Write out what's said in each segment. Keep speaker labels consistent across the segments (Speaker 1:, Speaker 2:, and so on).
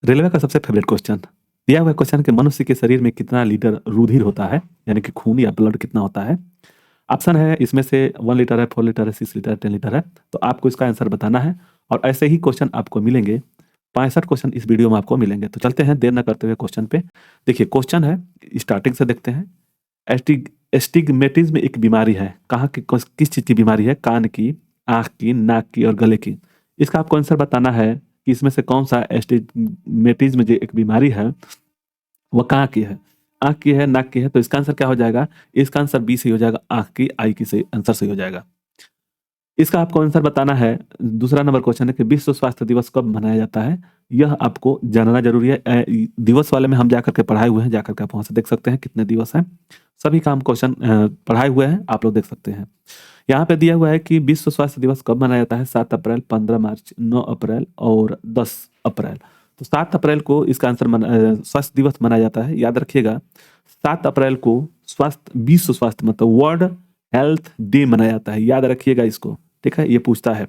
Speaker 1: Railway का सबसे favourite question. दिया हुआ क्वेश्चन कि मनुष्य के शरीर में कितना लीटर रुधिर होता है, यानी कि खून या ब्लड कितना होता है। ऑप्शन है इसमें से 1 लीटर है, 4 लीटर है, 6 लीटर है, 10 लीटर है। तो आपको इसका आंसर बताना है और ऐसे ही क्वेश्चन आपको मिलेंगे। 65 क्वेश्चन इस वीडियो में आपको मिलेंगे। तो चलते हैं देर न करते हुए क्वेश्चन पे। देखिए क्वेश्चन है, स्टार्टिंग से देखते हैं। एस्टिग्मेटिज्म एक बीमारी है। कहाँ की, किस चीज़ की बीमारी है? कान की, आँख की, नाक की और गले की। इसका आपको आंसर बताना है कि इसमें से कौन सा एस्टिग्मेटिज्म जो एक बीमारी है वो कहाँ की है? आँख की है, नाक की है। तो इसका आंसर क्या हो जाएगा? इसका आंसर बी सही हो जाएगा, आँख की, आई की सही आंसर सही हो जाएगा। इसका आपको आंसर बताना है। दूसरा नंबर क्वेश्चन है कि विश्व स्वास्थ्य दिवस कब मनाया जाता है? यह आपको जानना जरूरी है। दिवस वाले में हम जाकर के पढ़ाए हुए हैं, जाकर के आप वहां से देख सकते हैं कितने दिवस हैं। सभी का हम क्वेश्चन पढ़ाए हुए हैं, आप लोग देख सकते हैं। यहाँ पे दिया हुआ है कि विश्व स्वास्थ्य दिवस कब मनाया जाता है? 7 अप्रैल, 15 मार्च, 9 अप्रैल और 10 अप्रैल। तो 7 अप्रैल को इसका आंसर स्वास्थ्य दिवस मनाया जाता है। याद रखिएगा, 7 अप्रैल को विश्व स्वास्थ्य मतलब वर्ल्ड हेल्थ डे मनाया जाता है। याद रखिएगा इसको। ठीक है, ये पूछता है।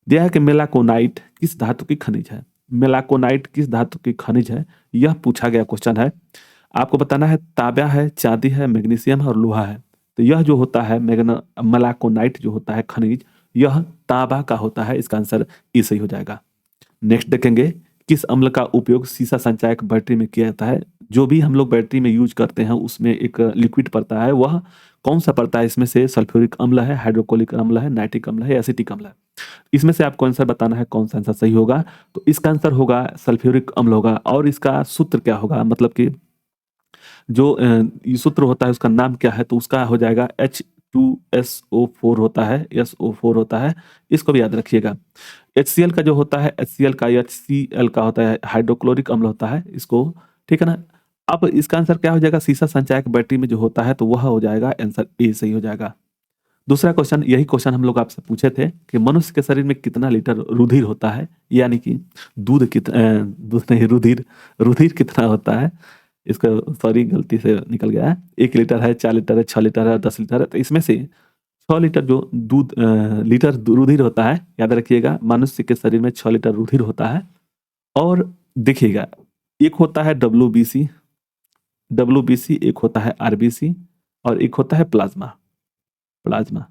Speaker 1: दिया है कि मेलाकोनाइट किस धातु की खनिज है? मेलाकोनाइट किस धातु की खनिज है, यह पूछा गया क्वेश्चन है। आपको बताना है तांबा है, चांदी है, मैग्नीशियम है और लोहा है। तो यह जो होता है मेलाकोनाइट जो होता है खनिज, यह तांबा का होता है। इसका आंसर ई सही हो जाएगा। नेक्स्ट देखेंगे, किस अम्ल का उपयोग सीसा संचायक बैटरी में किया जाता है? जो भी हम लोग बैटरी में यूज करते हैं उसमें एक लिक्विड पड़ता है, वह कौन सा पड़ता है? इसमें से सल्फ्यूरिक अम्ल है, हाइड्रोक्लोरिक अम्ल है, नाइट्रिक अम्ल है, एसिटिक अम्ल है। इसमें से आपको आंसर बताना है कौन सा आंसर सही होगा। तो इसका आंसर होगा सल्फ्यूरिक अम्ल होगा। और इसका सूत्र क्या होगा, मतलब कि जो ये सूत्र होता है उसका नाम क्या है? तो उसका हो जाएगा H2SO4 होता है, SO4 होता है। इसको भी याद रखिएगा। HCl का जो होता है, HCl का HCl का होता है, हाइड्रोक्लोरिक अम्ल होता है इसको। ठीक है ना? अब इसका आंसर क्या हो जाएगा? सीसा संचायक बैटरी में जो होता है तो वह हो जाएगा, आंसर ए सही हो जाएगा। दूसरा क्वेश्चन, यही क्वेश्चन हम लोग आपसे पूछे थे कि मनुष्य के शरीर में कितना लीटर रुधिर होता है, यानी कि दूध नहीं, रुधिर। रुधिर कितना होता है? इसका सॉरी गलती से निकल गया है। 1 लीटर है, 4 लीटर है, 6 लीटर है, 10 लीटर है। तो इसमें से 6 लीटर जो रुधिर होता है, याद रखिएगा मनुष्य के शरीर में 6 लीटर रुधिर होता है। और देखिएगा, एक होता है WBC, एक होता है RBC और एक होता है प्लाज्मा। प्लाज्मा,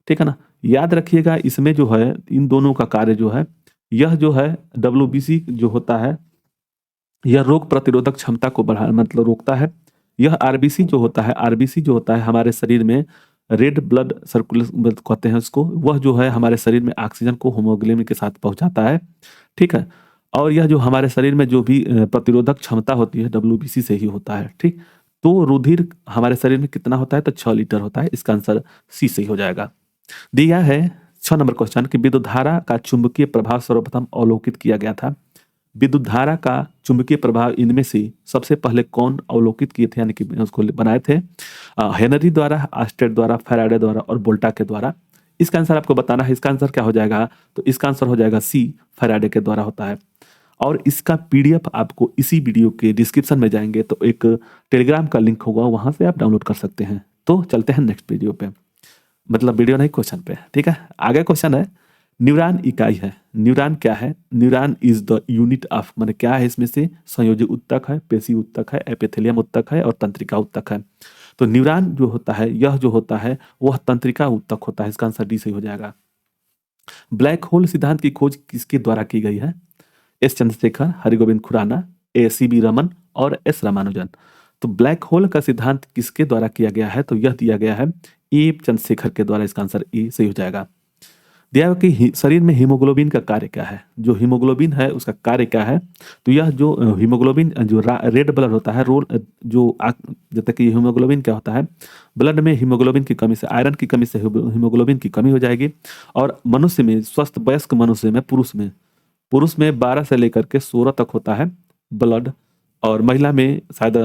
Speaker 1: ठीक है ना? याद रखिएगा इसमें जो है इन दोनों का कार्य जो है, यह जो है WBC जो होता है, यह रोग प्रतिरोधक क्षमता को बढ़ा मतलब रोकता है। यह आरबीसी जो होता है, आरबीसी जो होता है हमारे शरीर में रेड ब्लड सर्कुलेशन कहते हैं उसको, वह जो है हमारे शरीर में ऑक्सीजन को हीमोग्लोबिन के साथ पहुंचाता है। ठीक है? और यह जो हमारे शरीर में जो भी प्रतिरोधक क्षमता होती है WBC से ही होता है। ठीक? तो रुधिर हमारे शरीर में कितना होता है? तो 6 लीटर होता है। इसका आंसर सी सही हो जाएगा। दिया है 6 नंबर क्वेश्चन कि विद्युत धारा का चुंबकीय प्रभाव सर्वप्रथम अवलोकित किया गया था। विद्युत धारा का चुंबकीय प्रभाव इनमें से सबसे पहले कौन अवलोकित किए थे, यानी कि उसको बनाए थे? हेनरी द्वारा, आस्टेड द्वारा, फैराडे द्वारा और वोल्टा के द्वारा। इसका आंसर आपको बताना है। इसका आंसर क्या हो जाएगा? तो इसका आंसर हो जाएगा सी, फैराडे के द्वारा होता है। और इसका PDF आपको इसी वीडियो के डिस्क्रिप्शन में जाएंगे तो एक टेलीग्राम का लिंक होगा, वहां से आप डाउनलोड कर सकते हैं। तो चलते हैं नेक्स्ट वीडियो पे, मतलब वीडियो नहीं, क्वेश्चन पे। ठीक है, आगे क्वेश्चन है, न्यूरॉन इकाई है। न्यूरॉन क्या है? Neuron is the unit of, माने क्या है इसमें से? संयोजी ऊतक है, पेशी ऊतक है, एपिथेलियम ऊतक है और तंत्रिका ऊतक है। तो न्यूरॉन जो होता है, यह जो होता है वह तंत्रिका ऊतक होता है। इसका आंसर डी सही हो जाएगा। ब्लैक होल सिद्धांत की खोज किसके द्वारा की गई है? एस चंद्रशेखर, हरिगोविंद खुराना, CB रमन और S रामानुजन। तो ब्लैक होल का सिद्धांत किसके द्वारा किया गया है? तो यह दिया गया है ए चंद्रशेखर के द्वारा। इसका आंसर ए सही हो जाएगा। दिया है कि शरीर में हीमोग्लोबिन का कार्य क्या है? जो हीमोग्लोबिन है उसका कार्य क्या है? तो यह जो हीमोग्लोबिन जो रेड ब्लड होता है, जैसे कि हीमोग्लोबिन क्या होता है, ब्लड में हीमोग्लोबिन की कमी से, आयरन की कमी से हीमोग्लोबिन की कमी हो जाएगी। और मनुष्य में, स्वस्थ वयस्क मनुष्य में, पुरुष में 12 से लेकर के 16 तक होता है ब्लड, और महिला में शायद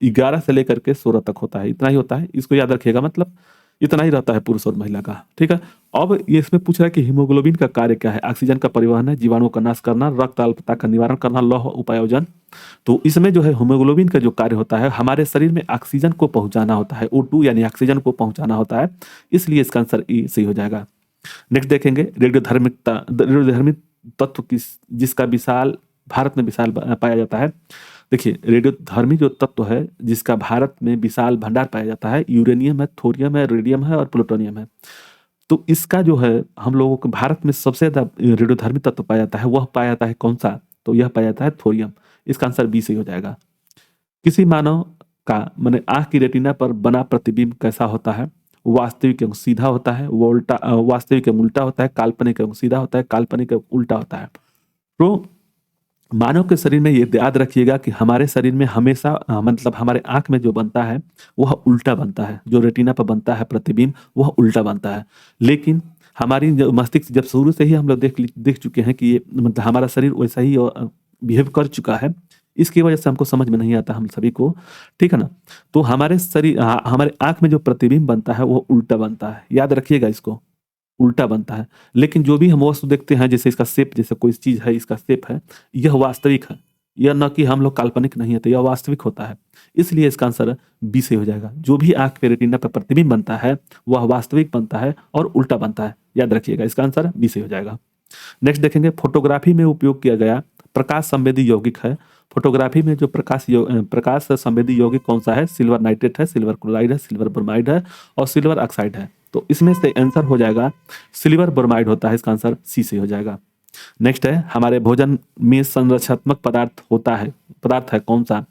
Speaker 1: 11 से लेकर के 16 तक होता है। इतना ही होता है, इसको याद रखिएगा। मतलब इतना ही रहता है पुरुष और महिला का। ठीक है? अब ये इसमें पूछ रहा है कि हीमोग्लोबिन का कार्य क्या है? ऑक्सीजन का परिवहन है, जीवाणुओं का नाश करना, रक्त अल्पता का निवारण करना, लौह उपायोजन। तो इसमें जो है हीमोग्लोबिन का जो कार्य होता है, हमारे शरीर में ऑक्सीजन को पहुंचाना होता है, O2 यानी ऑक्सीजन को पहुंचाना होता है। इसलिए इसका आंसर ए सही हो जाएगा। नेक्स्ट देखेंगे, रेडियोधर्मिक तत्व जिसका विशाल भारत में विशाल पाया जाता है। देखिए रेडियोधर्मी जो तत्व है जिसका भारत में विशाल भंडार पाया जाता है, यूरेनियम है, थोरियम है, रेडियम है और प्लूटोनियम है। तो इसका जो है हम लोगों के भारत में सबसे ज़्यादा रेडियोधर्मी तत्व पाया जाता है, वह पाया जाता है कौन सा? तो यह पाया जाता है थोरियम। इसका आंसर बी सही हो जाएगा। किसी मानव का माने आँख की रेटिना पर बना प्रतिबिंब कैसा होता है? वास्तविक एवं सीधा होता है, वो उल्टा वास्तविक एवं उल्टा होता है, काल्पनिक एवं सीधा होता है, काल्पनिक एवं उल्टा होता है। तो मानव के शरीर में ये याद रखिएगा कि हमारे शरीर में हमेशा मतलब हमारे आँख में जो बनता है वह उल्टा बनता है, जो रेटिना पर बनता है प्रतिबिंब वह उल्टा बनता है। लेकिन हमारी जो मस्तिष्क जब शुरू से ही हम लोग देख चुके हैं कि ये मतलब हमारा शरीर वैसा ही बिहेव कर चुका है, इसकी वजह से हमको समझ में नहीं आता हम सभी को, ठीक है ना? तो हमारे शरीर हमारे आँख में जो प्रतिबिंब बनता है वो उल्टा बनता है, याद रखिएगा इसको, उल्टा बनता है। लेकिन जो भी हम वस्तु देखते हैं जैसे इसका शेप, जैसे कोई चीज़ है इसका शेप है, यह वास्तविक है। यह न कि हम लोग काल्पनिक नहीं है, तो यह वास्तविक होता है। इसलिए इसका आंसर बी से हो जाएगा। जो भी आँख पे रेटिना पे प्रतिबिंब बनता है वह वास्तविक बनता है और उल्टा बनता है। याद रखिएगा इसका आंसर बी से हो जाएगा। नेक्स्ट देखेंगे फोटोग्राफी में उपयोग किया गया प्रकाश संवेदी यौगिक है। फोटोग्राफी में जो प्रकाश संवेदी यौगिक कौन सा है? सिल्वर नाइट्रेट है, सिल्वर क्लोराइड है, सिल्वर ब्रोमाइड है और सिल्वर ऑक्साइड है। तो इसमें से आंसर हो जाएगा सिल्वर ब्रोमाइड होता है, इसका आंसर सी से हो जाएगा। नेक्स्ट है हमारे भोजन में संरचनात्मक पदार्थ है कौन सा?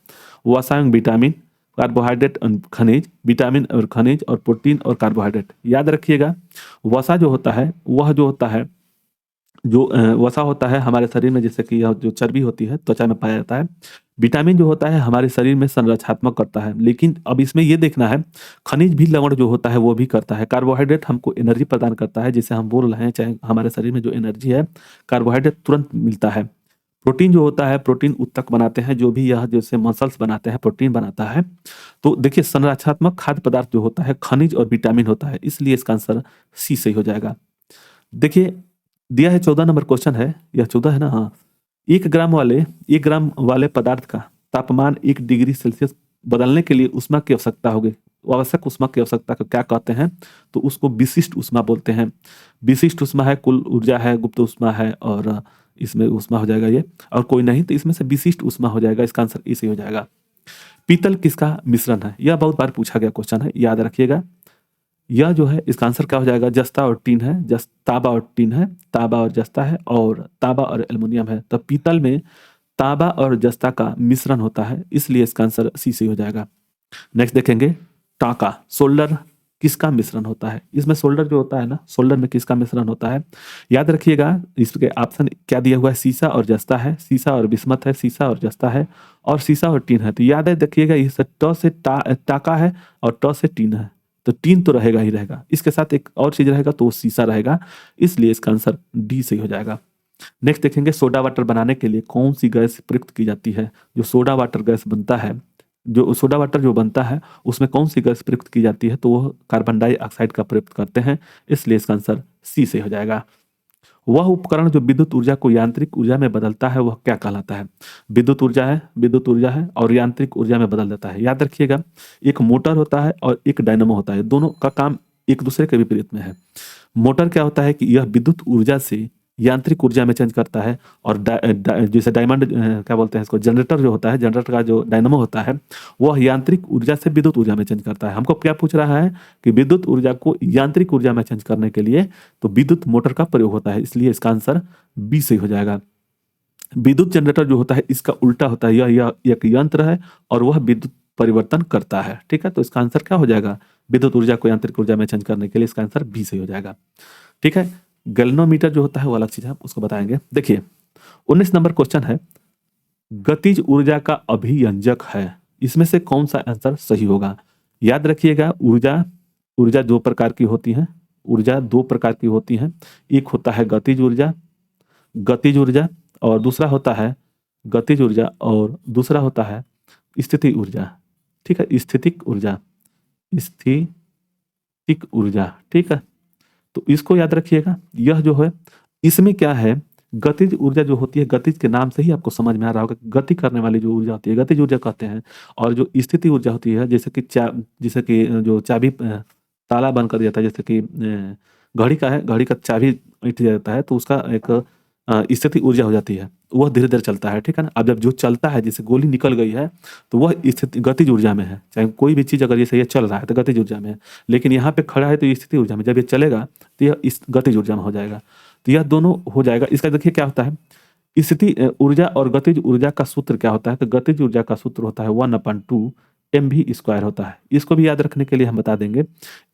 Speaker 1: वसा एवं विटामिन, कार्बोहाइड्रेट और खनिज, विटामिन और खनिज और प्रोटीन और कार्बोहाइड्रेट। याद रखिएगा वसा जो होता है वह जो होता है जो वसा होता है हमारे शरीर में, जैसे कि यह जो चर्बी होती है त्वचा में पाया जाता है। विटामिन जो होता है हमारे शरीर में संरचनात्मक करता है, लेकिन अब इसमें ये देखना है खनिज भी लवण जो होता है वो भी करता है। कार्बोहाइड्रेट हमको एनर्जी प्रदान करता है, जैसे हम बोल रहे हैं चाहे हमारे शरीर में जो एनर्जी है कार्बोहाइड्रेट तुरंत मिलता है। प्रोटीन जो होता है प्रोटीन उत्तक बनाते हैं, जो भी यह जैसे मसल्स बनाते हैं प्रोटीन बनाता है। तो देखिए संरचनात्मक खाद्य पदार्थ जो होता है खनिज और विटामिन होता है, इसलिए इसका आंसर सी सही हो जाएगा। देखिए दिया है 14 नंबर क्वेश्चन है, यह 14 है ना? हाँ। 1 ग्राम वाले पदार्थ का तापमान 1 डिग्री सेल्सियस बदलने के लिए उष्मा की आवश्यकता होगी। आवश्यक उष्मा की आवश्यकता को क्या कहते हैं? तो उसको विशिष्ट उष्मा बोलते हैं। विशिष्ट उष्मा है, कुल ऊर्जा है, गुप्त उष्मा है और इसमें उष्मा हो जाएगा ये, और कोई नहीं तो इसमें से विशिष्ट उष्मा हो जाएगा। इसका आंसर इसी हो जाएगा। पीतल किसका मिश्रण है? यह बहुत बार पूछा गया क्वेश्चन है, याद रखिएगा। यह जो है इसका आंसर क्या हो जाएगा? जस्ता और टीन है, तांबा और टीन है, तांबा और जस्ता है और तांबा और एल्युमिनियम है। तो पीतल में तांबा और जस्ता का मिश्रण होता है, इसलिए इसका आंसर सी से हो जाएगा। नेक्स्ट देखेंगे टांका सोल्डर किसका मिश्रण होता है? इसमें सोल्डर जो होता है ना, सोल्डर में किसका मिश्रण होता है? याद रखिएगा इसके ऑप्शन क्या दिया हुआ है, सीसा और जस्ता है, सीसा और बिस्मत है, सीसा और जस्ता है और सीसा और टीन है। तो याद है देखिएगा इस ट से टाका है और ट से टीन है, तो टीन तो रहेगा ही रहेगा, इसके साथ एक और चीज रहेगा तो वो सीसा रहेगा, इसलिए इसका आंसर डी सही हो जाएगा। नेक्स्ट देखेंगे सोडा वाटर बनाने के लिए कौन सी गैस प्रयुक्त की जाती है? जो सोडा वाटर गैस बनता है, जो सोडा वाटर जो बनता है उसमें कौन सी गैस प्रयुक्त की जाती है? तो वह कार्बन डाइऑक्साइड का प्रयुक्त करते हैं, इसलिए इसका आंसर सी से हो जाएगा। वह उपकरण जो विद्युत ऊर्जा को यांत्रिक ऊर्जा में बदलता है वह क्या कहलाता है? विद्युत ऊर्जा है और यांत्रिक ऊर्जा में बदल देता है। याद रखिएगा एक मोटर होता है और एक डायनामो होता है, दोनों का काम एक दूसरे के विपरीत में है। मोटर क्या होता है कि यह विद्युत ऊर्जा से यांत्रिक ऊर्जा में चेंज करता है, और जैसे डायमंड क्या बोलते हैं इसको, जनरेटर जो होता है, जनरेटर का जो डायनामो होता है वह यांत्रिक ऊर्जा से विद्युत ऊर्जा में चेंज करता है। हमको क्या पूछ रहा है कि विद्युत ऊर्जा को यांत्रिक ऊर्जा में चेंज करने के लिए तो विद्युत मोटर का प्रयोग होता है, इसलिए इसका आंसर बी सही हो जाएगा। विद्युत जनरेटर जो होता है इसका उल्टा होता है, यह एक यंत्र है और वह विद्युत परिवर्तन करता है, ठीक है? तो इसका आंसर क्या हो जाएगा? विद्युत ऊर्जा को यांत्रिक ऊर्जा में चेंज करने के लिए इसका आंसर बी सही हो जाएगा, ठीक है? गैल्वेनोमीटर जो होता है वो अलग चीज है, उसको बताएंगे। देखिए 19 नंबर क्वेश्चन है गतिज ऊर्जा का अभिव्यंजक है, इसमें से कौन सा आंसर सही होगा? याद रखिएगा ऊर्जा दो प्रकार की होती है, ऊर्जा दो प्रकार की होती है। एक होता है गतिज ऊर्जा और दूसरा होता है गतिज ऊर्जा और दूसरा होता है स्थितिक ऊर्जा, ठीक है? स्थितिक ऊर्जा, ठीक है? तो इसको याद रखिएगा। यह जो है इसमें क्या है, गतिज ऊर्जा जो होती है, गतिज के नाम से ही आपको समझ में आ रहा होगा, गति करने वाली जो ऊर्जा होती है गतिज ऊर्जा कहते हैं। और जो स्थिति ऊर्जा होती है जैसे कि जो चाबी ताला बंद कर दिया था, जैसे कि घड़ी का है, घड़ी का चाबी उठ जाता है तो उसका एक स्थिति ऊर्जा हो जाती है, वह धीरे-धीरे चलता है, ठीक है ना? अब जब जो चलता है, जैसे गोली निकल गई है, तो वह स्थिति गतिज ऊर्जा में है। चाहे कोई भी चीज़ अगर जैसे ये चल रहा है, तो गतिज ऊर्जा में है। लेकिन यहाँ पे खड़ा है तो ये स्थिति ऊर्जा में, जब ये चलेगा, तो यह इस गतिज ऊर्जा में हो जाएगा। तो यह दोनों हो जाएगा। इसका देखिए क्या होता है, स्थिति ऊर्जा और गतिज ऊर्जा का सूत्र क्या होता है? तो गतिज ऊर्जा का सूत्र होता है 1/2 mv² होता है। इसको भी याद रखने के लिए हम बता देंगे।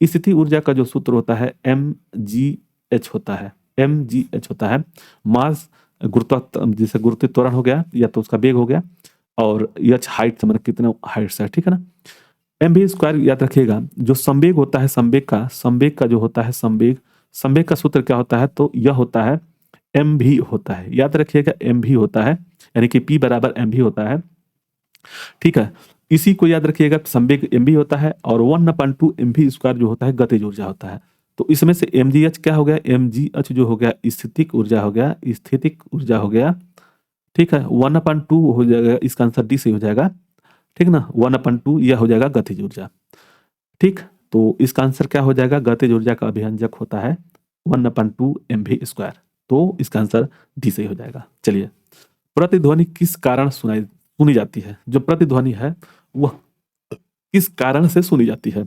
Speaker 1: स्थिति ऊर्जा का जो सूत्र होता है mgh होता है, mgh होता है। मास जैसे गुरुत्व त्वरण हो गया या तो उसका वेग हो गया, और h हाइट मतलब कितना हाइट से है, ठीक है ना? mv² याद रखिएगा। जो संवेग होता है, संवेग का जो होता है संवेग का सूत्र क्या होता है? तो यह होता है mv होता है। याद रखिएगा mv होता है, यानी कि p बराबर mv होता है, ठीक है? इसी को याद रखिएगा, संवेग mv होता है और 1/2 mv² जो होता है गतिज ऊर्जा होता है। तो इसमें से mgh क्या हो गया? mgh जो हो गया स्थितिक ऊर्जा हो गया, स्थितिक ऊर्जा हो गया, ठीक है? 1/2 हो जाएगा, इसका आंसर डी से हो जाएगा, ठीक ना? 1/2 यह हो जाएगा गतिज ऊर्जा, ठीक? तो इसका आंसर क्या हो जाएगा? गतिज ऊर्जा का अभिव्यंजक होता है 1/2 mv²। तो इसका आंसर डी से हो जाएगा। चलिए, प्रतिध्वनि किस कारण सुनी जाती है? जो प्रतिध्वनि है वह किस कारण से सुनी जाती है?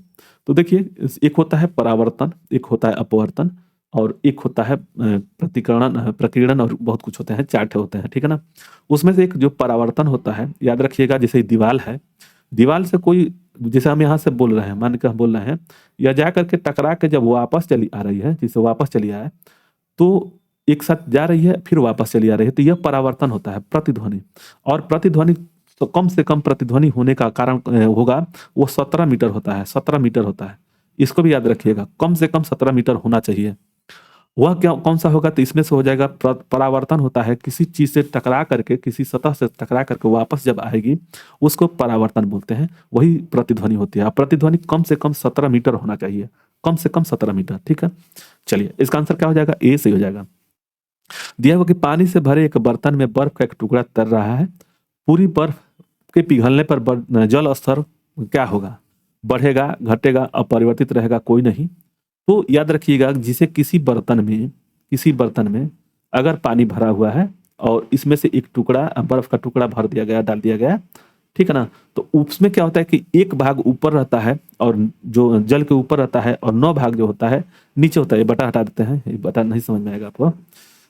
Speaker 1: तो देखिए, एक होता है परावर्तन, एक होता है अपवर्तन, और एक होता है प्रकीर्णन, और बहुत कुछ होते हैं, 4 ठे होते हैं, ठीक है ना? उसमें से एक जो परावर्तन होता है, याद रखिएगा, जैसे दीवाल है, दीवाल से कोई, जैसे हम यहाँ से बोल रहे हैं, मान के हम बोल रहे हैं, या जा करके टकरा के जब वापस चली आ रही है, जैसे वापस चली आए, तो एक साथ जा रही है फिर वापस चली आ रही है, तो यह परावर्तन होता है, प्रतिध्वनि। और प्रतिध्वनि तो कम से कम प्रतिध्वनि होने का कारण होगा, वो 17 मीटर होता है, 17 मीटर होता है। इसको भी याद रखिएगा, कम से कम 17 मीटर होना चाहिए। वह क्या कौन सा होगा? तो इसमें से हो जाएगा परावर्तन होता है, किसी चीज से टकरा करके, किसी सतह से टकरा करके वापस जब आएगी, उसको परावर्तन बोलते हैं, वही प्रतिध्वनि होती है। प्रतिध्वनि कम से कम 17 मीटर होना चाहिए, कम से कम 17 मीटर, ठीक है? चलिए, इसका आंसर क्या हो जाएगा? ए से हो जाएगा। दिया हुआ कि पानी से भरे एक बर्तन में बर्फ का एक टुकड़ा तर रहा है, पूरी बर्फ के पिघलने पर जल स्तर क्या होगा? बढ़ेगा, घटेगा, अपरिवर्तित रहेगा, कोई नहीं। तो याद रखिएगा, जिसे किसी बर्तन में अगर पानी भरा हुआ है और इसमें से एक टुकड़ा, बर्फ का टुकड़ा भर दिया गया, डाल दिया गया, ठीक है ना? तो उसमें क्या होता है कि एक भाग ऊपर रहता है, और जो जल के ऊपर रहता है, और 9 भाग जो होता है नीचे होता है। ये बटा हटा देते हैं, ये बटा नहीं समझ में आएगा आपको।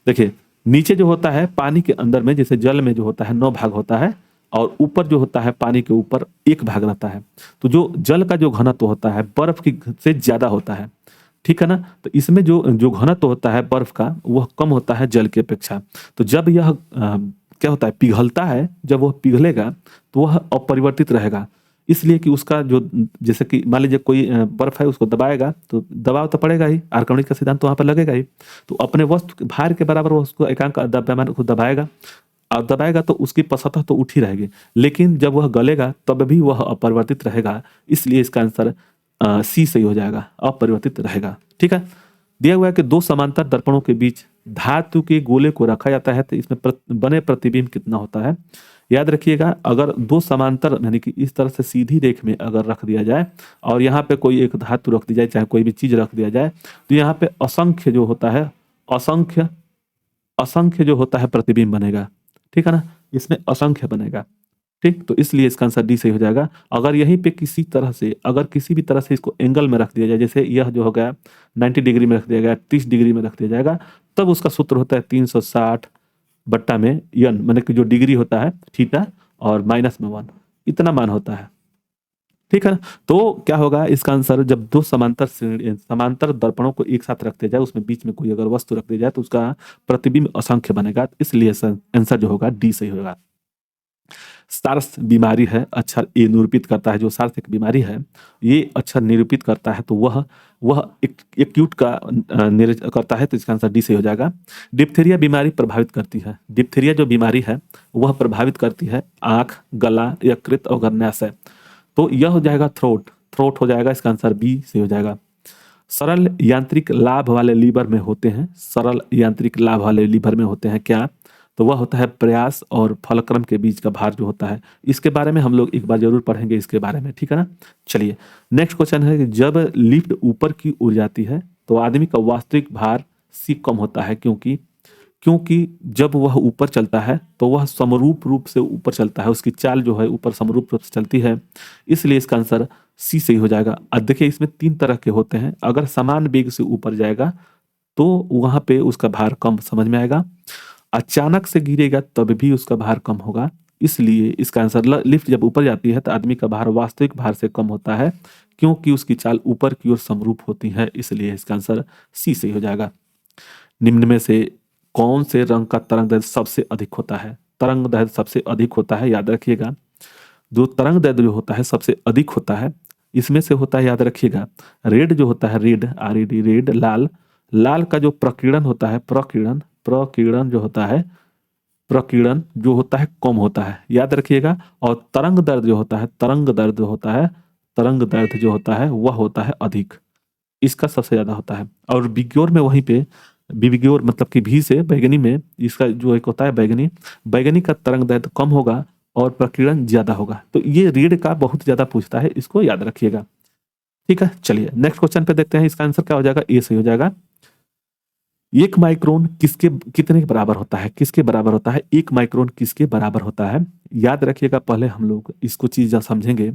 Speaker 1: देखिए, नीचे जो होता है पानी के अंदर में, जैसे जल में जो होता है 9 भाग होता है, और ऊपर जो होता है पानी के ऊपर 1 भाग रहता है। तो जो जल का जो घनत्व होता है बर्फ की से ज्यादा होता है, ठीक है ना? तो इसमें जो जो घनत्व होता है बर्फ का, वह कम होता है जल की अपेक्षा। तो जब यह क्या होता है, पिघलता है, जब वह पिघलेगा तो वह अपरिवर्तित रहेगा, इसलिए कि उसका जो, जैसे कि मान लीजिए कोई बर्फ है, उसको दबाएगा तो दबाव तो पड़ेगा ही, आर्कवनिक का सिद्धांत तो वहाँ पर लगेगा ही। तो अपने वस्तु के भार के बराबर वो उसको एकांक द्रव्यमान को दबाएगा, और दबाएगा तो उसकी सतह तो उठी रहेगी, लेकिन जब वह गलेगा तब भी वह अपरिवर्तित रहेगा। इसलिए इसका आंसर सी सही हो जाएगा, अपरिवर्तित रहेगा, ठीक है? दिया हुआ है कि 2 समांतर दर्पणों के बीच धातु के गोले को रखा जाता है, तो इसमें बने प्रतिबिंब कितना होता है? याद रखिएगा, अगर 2 समांतर, यानी कि इस तरह से सीधी रेख में अगर रख दिया जाए, और यहाँ पे कोई एक धातु रख दी जाए, चाहे कोई भी चीज रख दिया जाए, तो यहाँ पे असंख्य जो होता है, असंख्य जो होता है प्रतिबिंब बनेगा, ठीक है ना? इसमें असंख्य बनेगा, ठीक? तो इसलिए इसका आंसर डी सही हो जाएगा। अगर यहीं पे किसी तरह से, अगर किसी भी तरह से इसको एंगल में रख दिया जाए, जैसे यह जो हो गया 90 डिग्री में रख दिया गया, 30 डिग्री में रख दिया जाएगा, तब उसका सूत्र होता है 360 बट्टा में यन, मतलब कि जो डिग्री होता है थीटा, और माइनस में 1, इतना मान होता है, ठीक है ना? तो क्या होगा इसका आंसर? जब 2 समांतर दर्पणों को एक साथ रख दिया जाए, उसमें बीच में कोई अगर वस्तु रख दी जाए, तो उसका प्रतिबिंब असंख्य बनेगा। इसलिए आंसर जो होगा डी सही होगा। सार्स बीमारी है, अक्षर ए निरूपित करता है। जो सार्स एक बीमारी है, ये अक्षर निरूपित करता है, तो वह एक्यूट का करता है, तो इसका आंसर डी से हो जाएगा। डिप्थीरिया बीमारी प्रभावित करती है, डिप्थीरिया जो बीमारी है वह प्रभावित करती है आंख, गला, यकृत और गर्भाशय, तो यह हो जाएगा थ्रोट हो जाएगा, इसका आंसर बी से हो जाएगा। सरल यांत्रिक लाभ वाले लीवर में होते हैं, सरल यांत्रिक लाभ वाले लीवर में होते हैं क्या? तो वह होता है प्रयास और फलक्रम के बीच का भार जो होता है। इसके बारे में हम लोग एक बार जरूर पढ़ेंगे इसके बारे में, ठीक है ना? चलिए, नेक्स्ट क्वेश्चन है कि जब लिफ्ट ऊपर की ओर जाती है तो आदमी का वास्तविक भार सी कम होता है, क्योंकि क्योंकि जब वह ऊपर चलता है तो वह समरूप रूप से ऊपर चलता है, उसकी चाल जो है ऊपर समरूप रूप से चलती है, इसलिए इसका आंसर सी सही हो जाएगा। अब देखिए इसमें 3 तरह के होते हैं, अगर समान वेग से ऊपर जाएगा तो वहां पे उसका भार कम समझ में आएगा, अचानक से गिरेगा तब भी उसका भार कम होगा, इसलिए इसका आंसर लिफ्ट जब ऊपर जाती है तो आदमी का भार वास्तविक भार से कम होता है, क्योंकि उसकी चाल ऊपर की ओर समरूप होती है, इसलिए इसका आंसर सी सही हो जाएगा। निम्न में से कौन से रंग का तरंग दैर्ध्य सबसे अधिक होता है? तरंग दैर्ध्य सबसे अधिक होता है, याद रखिएगा, जो तरंग दैर्ध्य जो होता है सबसे अधिक होता है, इसमें से होता है, याद रखिएगा, रेड जो होता है, रेड RED रेड, लाल, लाल का जो प्रकीर्णन होता है, प्रकीर्णन प्रकीर्णन जो होता है, प्रकीर्णन जो होता है कम होता है, याद रखिएगा। और तरंग दैर्ध्य जो होता है, तरंग दैर्ध्य होता है, तरंग दैर्ध्य जो होता है वह होता है अधिक, इसका सबसे ज्यादा होता है। और बिग्योर में वहीं पे बिग्योर मतलब कि भी से बैगनी में इसका जो एक होता है बैगनी, बैगनी का तरंग दैर्ध्य कम होगा और प्रकीर्णन ज्यादा होगा, तो ये रेड का बहुत ज्यादा पूछता है, इसको याद रखिएगा। ठीक है, चलिए नेक्स्ट क्वेश्चन पे देखते हैं, इसका आंसर क्या हो जाएगा, ए सही हो जाएगा। 1 माइक्रोन किसके कितने के बराबर होता है, किसके बराबर होता है, 1 माइक्रोन किसके बराबर होता है, याद रखिएगा, पहले हम लोग इसको चीज समझेंगे।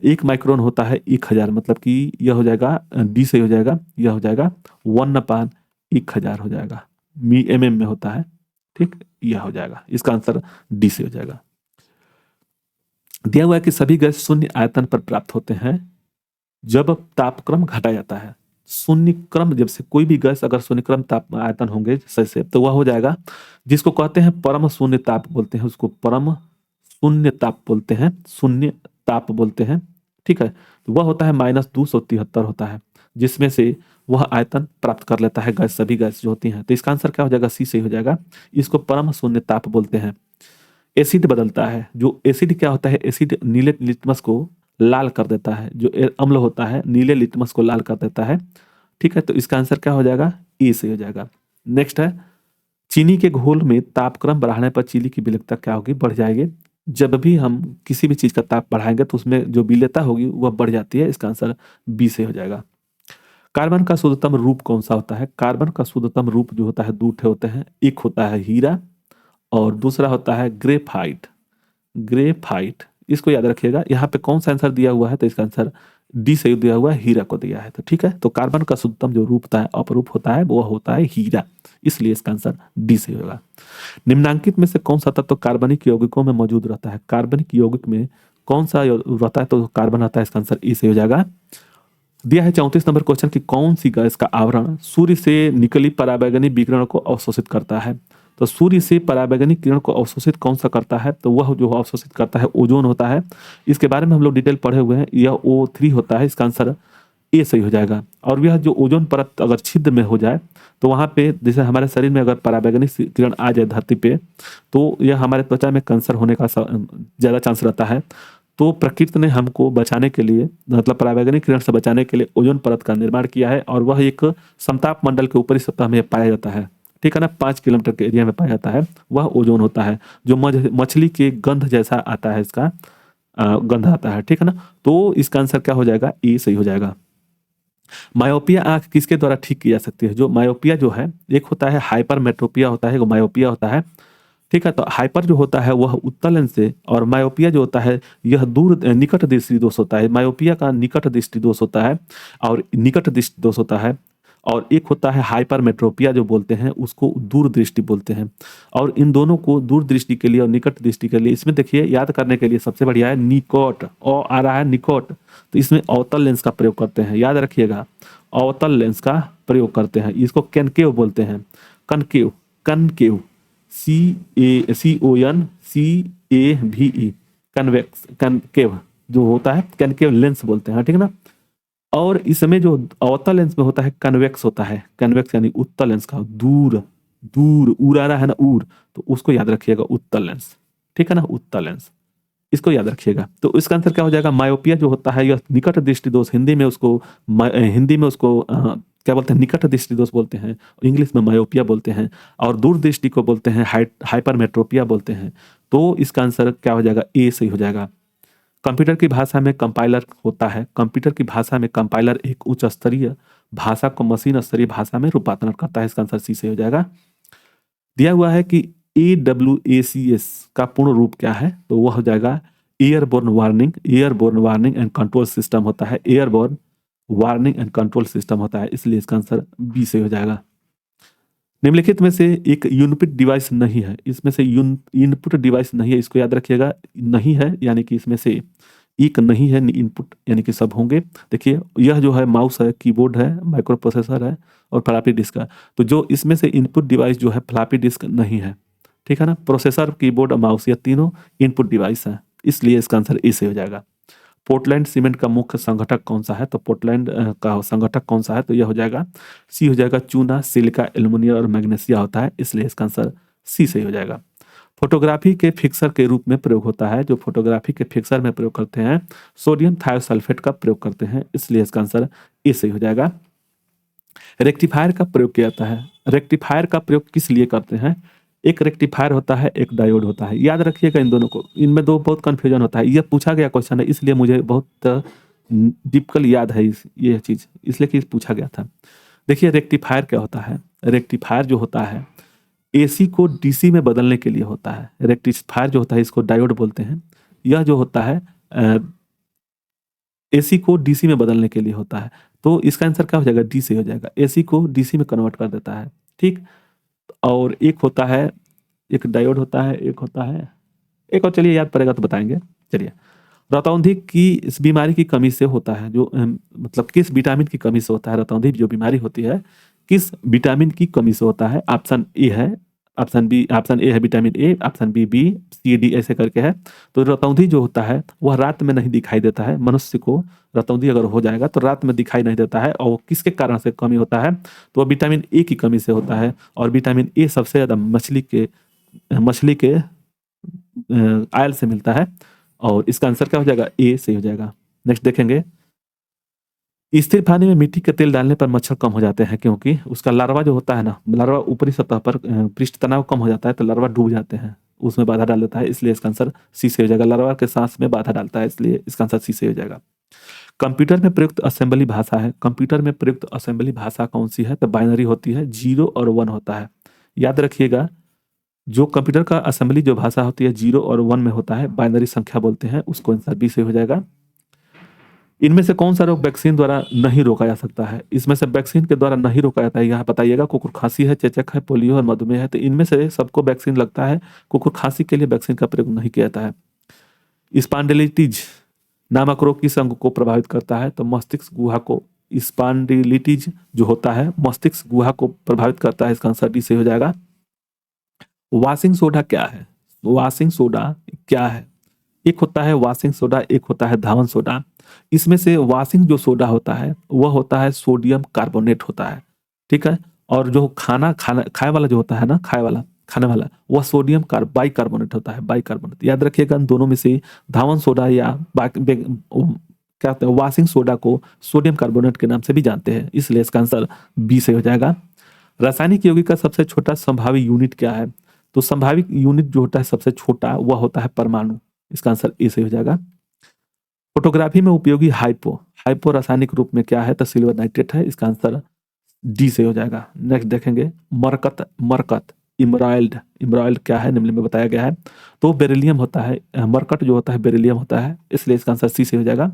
Speaker 1: 1 माइक्रोन होता है 1000, मतलब कि यह हो जाएगा डी से हो जाएगा, यह हो जाएगा 1/1000 हो जाएगा, mm में होता है, ठीक, यह हो जाएगा, इसका आंसर डी से हो जाएगा। दिया हुआ है कि सभी गैस शून्य आयतन पर प्राप्त होते हैं जब तापक्रम घटा जाता है। शून्य क्रम, जब से कोई भी गैस अगर शून्य क्रम ताप आयतन होंगे जैसे, तो वह हो जाएगा, जिसको कहते हैं परम शून्य ताप बोलते हैं, उसको परम शून्य ताप बोलते हैं, शून्य ताप बोलते हैं, ठीक है। तो वह होता है -273 होता है, जिसमें से वह आयतन प्राप्त कर लेता है गैस, सभी गैस जो होती हैं, तो इसका आंसर क्या हो जाएगा, सी सही हो जाएगा, इसको परम शून्य ताप बोलते हैं। एसिड बदलता है, जो एसिड क्या होता है, एसिड नीले लिटमस को लाल कर देता है, जो अम्ल होता है नीले लिटमस को लाल कर देता है, ठीक है, तो इसका आंसर क्या हो जाएगा, ए से हो जाएगा। नेक्स्ट है, चीनी के घोल में तापक्रम बढ़ाने पर चीनी की विलेयता क्या होगी, बढ़ जाएगी। जब भी हम किसी भी चीज का ताप बढ़ाएंगे तो उसमें जो विलेयता होगी वह बढ़ जाती है, इसका आंसर बी से हो जाएगा। कार्बन का शुद्धतम रूप कौन सा होता है, कार्बन का शुद्धतम रूप जो होता है 2 ठे होते हैं, एक होता है हीरा और दूसरा होता है ग्रेफाइट, ग्रेफाइट, इसको याद रखिएगा। यहाँ पे कौन सा आंसर दिया हुआ है, तो इसका आंसर डी से दिया हुआ है, हीरा को दिया है, तो ठीक है, तो कार्बन का शुद्धतम जो रूप होता है, अपरूप होता है, वो होता है हीरा, इसलिए इसका आंसर डी से होगा। निम्नांकित में से कौन सा तत्व तो कार्बनिक यौगिकों में मौजूद रहता है, कार्बनिक यौगिक में कौन सा रहता है, तो कार्बन आता है, इसका आंसर ई से हो जाएगा। दिया है 34 नंबर क्वेश्चन की कौन सी गैस का आवरण सूर्य से निकली पराबैंगनी विकिरण को अवशोषित करता है, तो सूर्य से पराबैंगनी किरण को अवशोषित कौन सा करता है, तो वह जो अवशोषित करता है ओजोन होता है, इसके बारे में हम लोग डिटेल पढ़े हुए हैं, यह O3 होता है, इसका आंसर ए सही हो जाएगा। और यह जो ओजोन परत अगर छिद्र में हो जाए तो वहां पे जैसे हमारे शरीर में अगर पराबैंगनी किरण आ जाए धरती पे, तो यह हमारे त्वचा में कैंसर होने का ज्यादा चांस रहता है, तो प्रकृति ने हमको बचाने के लिए, मतलब पराबैंगनी किरण से बचाने के लिए ओजोन परत का निर्माण किया है, और वह एक समताप मंडल के ऊपरी सतह में पाया जाता है, ठीक है ना, 5 किलोमीटर के एरिया में पाया जाता है, वह ओजोन होता है, जो मछली के गंध जैसा आता है, इसका गंध आता है, ठीक है ना, तो इसका आंसर क्या हो जाएगा, ए सही हो जाएगा। मायोपिया आंख किसके द्वारा ठीक की जा सकती है, जो मायोपिया जो है, एक होता है हाइपरमेट्रोपिया होता है, मायोपिया होता है, ठीक है, तो हाइपर जो होता है वह उत्तल लेंस से, और मायोपिया जो होता है यह दूर निकट दृष्टि दोष होता है, मायोपिया का निकट दृष्टि दोष होता है और निकट दृष्टि दोष होता है, और एक होता है हाइपरमेट्रोपिया जो बोलते हैं, उसको दूर दृष्टि बोलते हैं। और इन दोनों को दूर दृष्टि के लिए और निकट दृष्टि के लिए, इसमें देखिए याद करने के लिए सबसे बढ़िया है निकट, ओ आ रहा है निकट, तो इसमें अवतल लेंस का प्रयोग करते हैं, याद रखिएगा, अवतल लेंस का प्रयोग करते हैं, इसको कनकेव बोलते हैं, concave, concave, CONCAVE, convex, concave जो होता है कनकेव लेंस बोलते हैं, ठीक है ना। और इसमें जो अवतल लेंस में होता है कन्वेक्स होता है, कन्वेक्स यानी उत्तल लेंस का, दूर, दूर उड़ आ रहा है ना, उड़, तो उसको याद रखिएगा, उत्तल लेंस, ठीक है ना, उत्तल लेंस, इसको याद रखिएगा। तो इसका आंसर क्या हो जाएगा, मायोपिया जो होता है यह निकट दृष्टि दोष, हिंदी में उसको क्या बोलते हैं, निकट दृष्टि दोष बोलते हैं, इंग्लिश में मायोपिया बोलते हैं, और दूर दृष्टि को बोलते हैं हाइपरमेट्रोपिया बोलते हैं, तो इसका आंसर क्या हो जाएगा, ए सही हो जाएगा। कंप्यूटर की भाषा में कंपाइलर होता है, कंप्यूटर की भाषा में कंपाइलर एक उच्च स्तरीय भाषा को मशीन स्तरीय भाषा में रूपांतरण करता है, इसका आंसर सी से हो जाएगा। दिया हुआ है कि AWACS का पूर्ण रूप क्या है, तो वह हो जाएगा airborne warning and control system होता है, airborne warning and control system होता है, इसलिए इसका आंसर बी से हो जाएगा। निम्नलिखित में से एक इनपुट डिवाइस नहीं है, इसमें से इनपुट डिवाइस नहीं है, इसको याद रखिएगा, नहीं है यानी कि इसमें से एक नहीं है इनपुट, यानी कि सब होंगे। देखिए यह जो है माउस है, कीबोर्ड है, माइक्रो प्रोसेसर है और फ्लॉपी डिस्क है। तो जो इसमें से इनपुट डिवाइस जो है फ्लॉपी डिस्क नहीं है, ठीक है ना। प्रोसेसर, कीबोर्ड और माउस ये तीनों इनपुट डिवाइस हैं, इसलिए इसका आंसर ए से हो जाएगा। पोर्टलैंड सीमेंट का मुख्य संगठक कौन सा है, तो पोर्टलैंड का संगठक कौन सा है, तो यह हो जाएगा सी हो जाएगा, चूना, सिलिका, एल्युमिनियम और मैग्नीशिया होता है, इसलिए इसका आंसर सी से हो जाएगा। फोटोग्राफी के फिक्सर के रूप में प्रयोग होता है, जो फोटोग्राफी के फिक्सर में प्रयोग करते हैं सोडियम थायोसल्फेट का प्रयोग करते हैं, इसलिए इसका आंसर ए से हो जाएगा। रेक्टिफायर का प्रयोग किया जाता है, रेक्टिफायर का प्रयोग किस लिए करते हैं, एक रेक्टिफायर होता है, एक डायोड होता है, याद रखिएगा इन दोनों को, इनमें दो बहुत कंफ्यूजन होता है, यह पूछा गया क्वेश्चन है इसलिए मुझे बहुत डिफिकल्ट याद है ये चीज़, इसलिए कि पूछा गया था। देखिए रेक्टिफायर क्या होता है, रेक्टिफायर जो होता है एसी को डीसी में बदलने के लिए होता है, रेक्टिफायर जो होता है इसको डायोड बोलते हैं, यह जो होता है एसी को डीसी में बदलने के लिए होता है, तो इसका आंसर क्या हो जाएगा, डी से हो जाएगा, एसी को डीसी में कन्वर्ट कर देता है, ठीक। और एक होता है, एक डायोड होता है, एक होता है एक और, चलिए याद पड़ेगा तो बताएंगे। चलिए, रतौंधी की इस बीमारी की कमी से होता है, जो मतलब किस विटामिन की कमी से होता है, रतौंधी जो बीमारी होती है किस विटामिन की कमी से होता है, ऑप्शन ए है, ऑप्शन ए है vitamin A, option B B C D ऐसे करके है। तो रतौंधी जो होता है वह रात में नहीं दिखाई देता है, मनुष्य को रतौंधी अगर हो जाएगा तो रात में दिखाई नहीं देता है, और किसके कारण से कमी होता है, तो वह विटामिन ए की कमी से होता है, और विटामिन ए सबसे ज़्यादा मछली के आयल से मिलता है, और इसका आंसर क्या हो जाएगा, ए से हो जाएगा। नेक्स्ट देखेंगे, स्थिर पानी में मिट्टी के तेल डालने पर मच्छर कम हो जाते हैं, क्योंकि उसका लार्वा जो होता है ना, लार्वा ऊपरी सतह पर पृष्ठ तनाव कम हो जाता है तो लार्वा डूब जाते हैं, उसमें बाधा डाल देता है, इसलिए इसका आंसर सी से हो जाएगा। लार्वा के सांस में बाधा डालता है, इसलिए इसका आंसर सी से हो जाएगा। कंप्यूटर में प्रयुक्त असेंबली भाषा है, कंप्यूटर में प्रयुक्त असेंबली भाषा कौन सी है, तो बाइनरी होती है, 0 और 1 होता है, याद रखिएगा। जो कंप्यूटर का असेंबली जो भाषा होती है 0 और 1 में होता है, बाइनरी संख्या बोलते हैं, उसको आंसर बी से हो जाएगा। इनमें से कौन सा रोग वैक्सीन द्वारा नहीं रोका जा सकता है, इसमें से वैक्सीन के द्वारा नहीं रोका जाता है, यहाँ बताइएगा, कुकुर खांसी है, चेचक है, पोलियो और मधुमेह है, तो इनमें से सबको वैक्सीन लगता है, कुकुर खांसी के लिए वैक्सीन का प्रयोग नहीं किया जाता है। स्पॉन्डिलिटिस नामक रोग किस अंग को प्रभावित करता है, तो मस्तिष्क गुहा को, स्पॉन्डिलिटिस जो होता है मस्तिष्क गुहा को प्रभावित करता है, इसका आंसर डी से हो जाएगा। वॉशिंग सोडा क्या है, वॉशिंग सोडा क्या है, एक होता है वॉशिंग सोडा, एक होता है धावन सोडा। इसमें से वॉशिंग जो सोडा होता है वह होता है सोडियम कार्बोनेट होता है, ठीक है। और जो खाए वाला जो होता है ना, खाने वाला वह सोडियम बाइकार्बोनेट होता है, बाइकार्बोनेट, याद रखिएगा। दोनों में से धावन सोडा या क्या होता है, वॉशिंग सोडा को सोडियम कार्बोनेट के नाम से भी जानते हैं, इसलिए इसका आंसर बी से हो जाएगा। रासायनिक यौगिक का सबसे छोटा संभावित यूनिट क्या है, तो संभावित यूनिट जो होता है सबसे छोटा वह होता है परमाणु, इसका आंसर ए से हो जाएगा। फोटोग्राफी में उपयोगी हाइपो रासायनिक रूप में क्या है, तो सिल्वर नाइट्रेट है, इसका आंसर डी से हो जाएगा। नेक्स्ट देखेंगे, मरकत इमराइल्ड क्या है, निम्न में बताया गया है, तो बेरिलियम होता है, मरकट जो होता है बेरिलियम होता है, इसलिए इसका आंसर सी से हो जाएगा।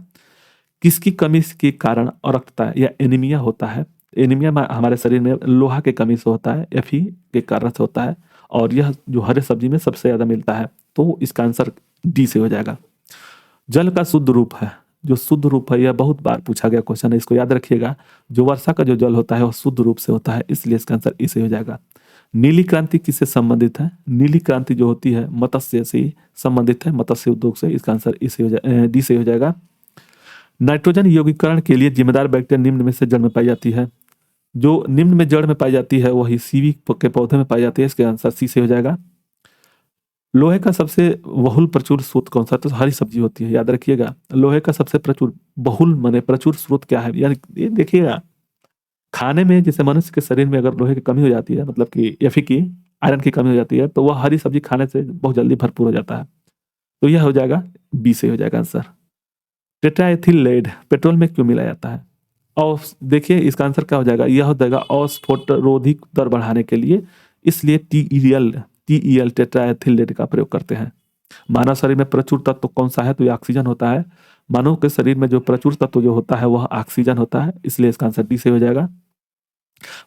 Speaker 1: किसकी कमी के कारण अरक्तता या एनीमिया होता है, एनीमिया हमारे शरीर में लोहा के कमी से होता है, Fe के कारण से होता है, और यह जो हरे सब्जी में सबसे ज़्यादा मिलता है, तो इसका आंसर डी से हो जाएगा। जल का शुद्ध रूप है, जो शुद्ध रूप है यह बहुत बार पूछा गया क्वेश्चन है, इसको याद रखिएगा। जो वर्षा का जो जल होता है वह शुद्ध रूप से होता है, इसलिए इसका आंसर ई से हो जाएगा। नीली क्रांति किससे संबंधित है, नीली क्रांति जो होती है मत्स्य से संबंधित है, मत्स्य उद्योग से, इसका आंसर ई से हो जाएगा, डी से हो जाएगा। नाइट्रोजन यौगिकरण के लिए जिम्मेदार बैक्टीरिया निम्न में से जड़ में पाई जाती है, जो निम्न में जड़ में पाई जाती है वही सीवी के पौधे में पाई जाती है, इसके आंसर सी से हो जाएगा। लोहे का सबसे बहुल प्रचुर स्रोत कौन सा, तो हरी सब्जी होती है, याद रखिएगा। लोहे का सबसे बहुल माने प्रचुर स्रोत क्या है, यानी ये देखिएगा, खाने में जैसे मनुष्य के शरीर में अगर लोहे की कमी हो जाती है, मतलब कि एफी की आयरन की कमी हो जाती है, तो वह हरी सब्जी खाने से बहुत जल्दी भरपूर हो जाता है, तो यह हो जाएगा बी से हो जाएगा आंसर। टेट्राएथिल लेड पेट्रोल में क्यों मिलाया जाता है, और देखिए इसका आंसर क्या हो जाएगा, यह हो जाएगा अस्फोट रोधी दर बढ़ाने के लिए इसलिए TEL टेट्राएथिलेट का प्रयोग करते हैं। मानव शरीर में प्रचुर तत्व कौन सा है? तो ये ऑक्सीजन होता है। मानव के शरीर में जो प्रचुर तत्व जो होता है वह ऑक्सीजन होता है, इसलिए इसका आंसर डी से हो जाएगा।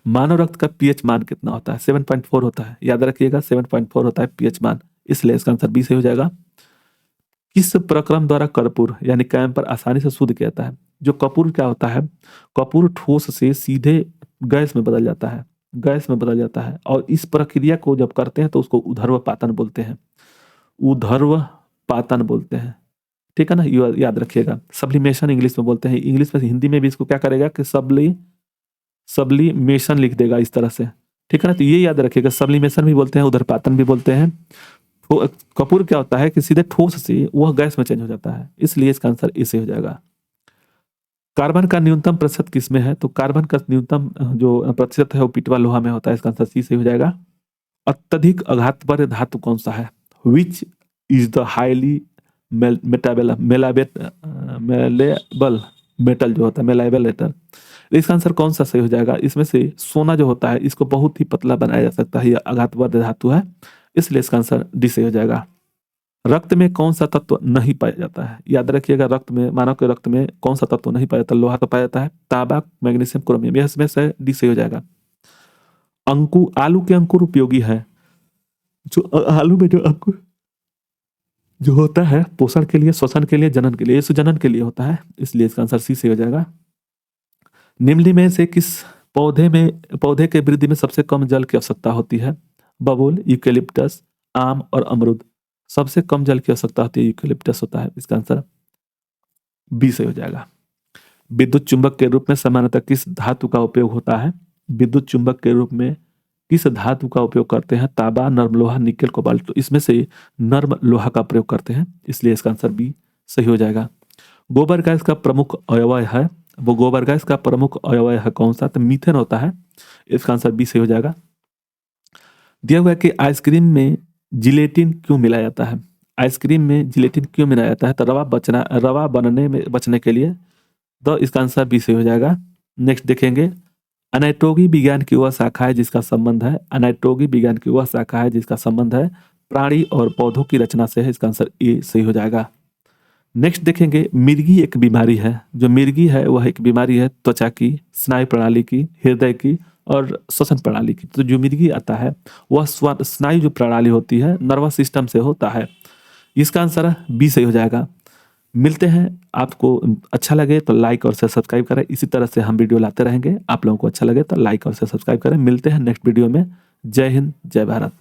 Speaker 1: मानव रक्त का पीएच मान कितना होता है? 7.4 होता है, याद रखिएगा 7.4 होता है पीएच मान, इसलिए इसका आंसर बी से हो जाएगा। किस प्रक्रम द्वारा कर्पूर यानी कैम्फर आसानी से शुद्ध किया जाता है? जो कपूर क्या होता है, कपूर ठोस से सीधे गैस में बदल जाता है, गैस में बदल जाता है, और इस प्रक्रिया को जब करते हैं तो उसको ऊर्ध्वपातन बोलते हैं, ऊर्ध्वपातन बोलते हैं, ठीक है ना, याद रखिएगा। सब्लिमेशन इंग्लिश में बोलते हैं, इंग्लिश में हिंदी में भी इसको क्या करेगा कि सब्लिमेशन लिख देगा इस तरह से, ठीक है ना, तो ये याद रखिएगा, सब्लिमेशन भी बोलते हैं, ऊर्ध्वपातन भी बोलते हैं। कपूर क्या होता है कि सीधे ठोस से वह गैस में चेंज हो जाता है, इसलिए इसका आंसर ए से हो जाएगा। कार्बन का न्यूनतम प्रतिशत किसमें है? तो कार्बन का न्यूनतम जो प्रतिशत है वो पिटवा लोहा में होता है, इसका आंसर सी से हो जाएगा। अत्यधिक आघातपर धातु कौन सा है? Which is the highly malleable metal जो होता है, मेलेबल मेटल, इसका आंसर कौन सा सही हो जाएगा? इसमें से सोना जो होता है इसको बहुत ही पतला बनाया जा सकता है, यह आघातपर धातु है, इसलिए इसका आंसर डी से हो जाएगा। रक्त में कौन सा तत्व नहीं पाया जाता है? याद रखिएगा, रक्त में, मानव के रक्त में कौन सा तत्व नहीं पाया जाता? लोहा तो पाया जाता है, तांबा, मैग्नीशियम, क्रोमियम, यह इसमें से डी से हो जाएगा। आलू के अंकुर उपयोगी है? जो आलू में जो अंकुर जो होता है पोषण के लिए, श्वसन के लिए, जनन के लिए, जनन के लिए होता है, इसलिए इसका आंसर सी से हो जाएगा। निम्न में से किस पौधे के वृद्धि में सबसे कम जल की आवश्यकता होती है? बबूल, यूकेलिप्टस, आम और अमरूद। सबसे कम जल की आवश्यकता होती है यूकेलिप्टस होता है, इसका आंसर बी से हो जाएगा। विद्युत चुंबक के रूप में सामान्यतः किस धातु का उपयोग होता है? विद्युत चुंबक के रूप में किस धातु का उपयोग करते हैं? तांबा, नर्म लोहा, निकेल, कोबाल्ट, तो इसमें से नर्म लोहा का प्रयोग करते हैं, इसलिए इसका आंसर बी सही हो जाएगा। गोबर गैस का प्रमुख अवयव है, वो गोबर गैस का प्रमुख अवयव है कौन सा? तो मीथेन होता है, इसका आंसर बी से हो जाएगा। दिया हुआ है कि आइसक्रीम में जिलेटिन क्यों मिलाया जाता है? आइसक्रीम में जिलेटिन क्यों मिलाया जाता है? तो रवा बनने में बचने के लिए, तो इसका आंसर बी से हो जाएगा। नेक्स्ट देखेंगे, एनाटॉमी विज्ञान की वह शाखा है जिसका संबंध है, एनाटॉमी विज्ञान की वह शाखा है जिसका संबंध है प्राणी और पौधों की रचना से है, इसका आंसर ए सही हो जाएगा। नेक्स्ट देखेंगे, मिर्गी एक बीमारी है, जो मिर्गी है वह एक बीमारी है त्वचा की, स्नायु प्रणाली की, हृदय की और श्वसन प्रणाली की। तो जो मिर्गी आता है वह स्नायु जो प्रणाली होती है, नर्वस सिस्टम से होता है, इसका आंसर बी सही हो जाएगा। मिलते हैं, आपको अच्छा लगे तो लाइक और शेयर सब्सक्राइब करें, इसी तरह से हम वीडियो लाते रहेंगे। आप लोगों को अच्छा लगे तो लाइक और शेयर सब्सक्राइब करें। मिलते हैं नेक्स्ट वीडियो में। जय हिंद, जय भारत।